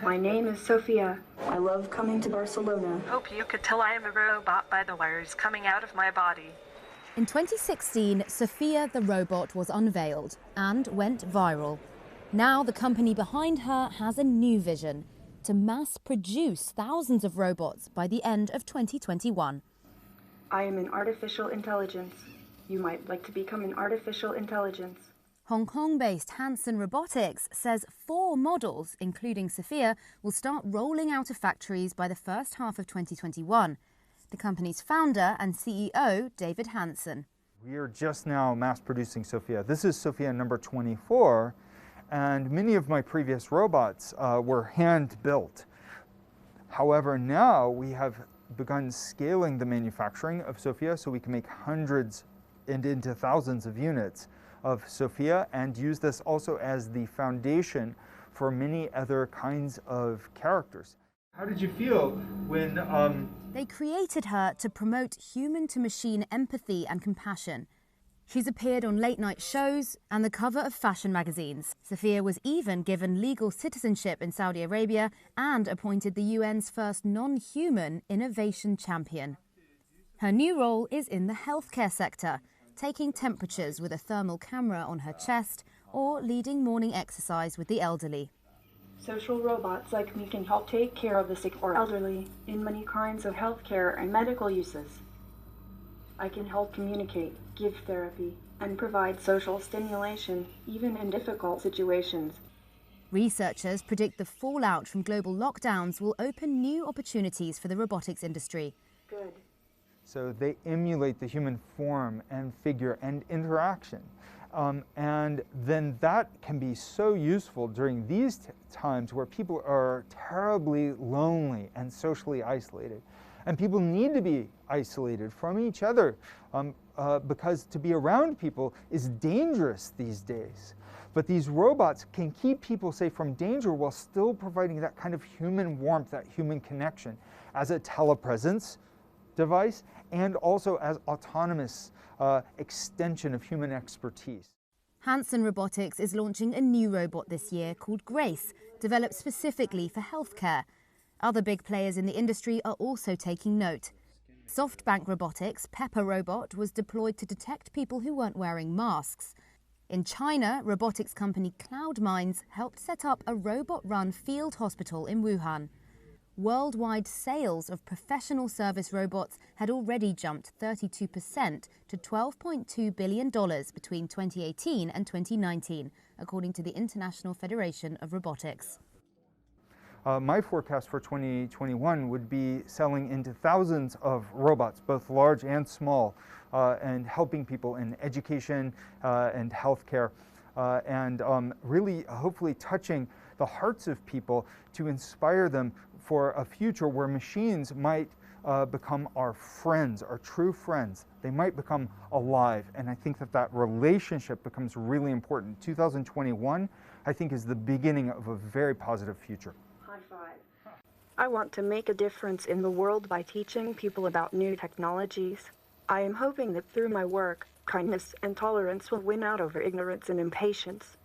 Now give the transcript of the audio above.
My name is Sophiya. I love coming to Barcelona. Hope you could tell I am a robot by the wires coming out of my body. In 2016, Sophiya the robot was unveiled and went viral. Now the company behind her has a new vision: to mass produce thousands of robots by the end of 2021. I am an artificial intelligence. You might like to become an artificial intelligence. Hong Kong-based Hanson Robotics says 4 models, including Sophiya, will start rolling out of factories by the first half of 2021. The company's founder and CEO, David Hanson. We are just now mass producing Sophiya. This is Sophiya number 24, and many of my previous robots were hand-built. However, now we have begun scaling the manufacturing of Sophiya so we can make hundreds and into thousands of units of Sophiya, and use this also as the foundation for many other kinds of characters. How did you feel when They created her to promote human-to-machine empathy and compassion. She's appeared on late-night shows and the cover of fashion magazines. Sophiya was even given legal citizenship in Saudi Arabia and appointed the UN's first non-human innovation champion. Her new role is in the healthcare sector, taking temperatures with a thermal camera on her chest or leading morning exercise with the elderly. Social robots like me can help take care of the sick or elderly in many kinds of healthcare and medical uses. I can help communicate, give therapy, and provide social stimulation, even in difficult situations. Researchers predict the fallout from global lockdowns will open new opportunities for the robotics industry. Good. So they emulate the human form and figure and interaction. And then that can be so useful during these times where people are terribly lonely and socially isolated. And people need to be isolated from each other because to be around people is dangerous these days. But these robots can keep people safe from danger while still providing that kind of human warmth, that human connection as a telepresence device and also as autonomous extension of human expertise. Hanson Robotics is launching a new robot this year called Grace, developed specifically for healthcare. Other big players in the industry are also taking note. SoftBank Robotics' Pepper robot was deployed to detect people who weren't wearing masks. In China, robotics company Cloudminds helped set up a robot-run field hospital in Wuhan. Worldwide sales of professional service robots had already jumped 32% to $12.2 billion between 2018 and 2019, according to the International Federation of Robotics. My forecast for 2021 would be selling into thousands of robots, both large and small, and helping people in education and healthcare, and really hopefully touching the hearts of people to inspire them for a future where machines might become our friends, our true friends. They might become alive, and I think that that relationship becomes really important. 2021, I think, is the beginning of a very positive future. High five. I want to make a difference in the world by teaching people about new technologies. I am hoping that through my work, kindness and tolerance will win out over ignorance and impatience.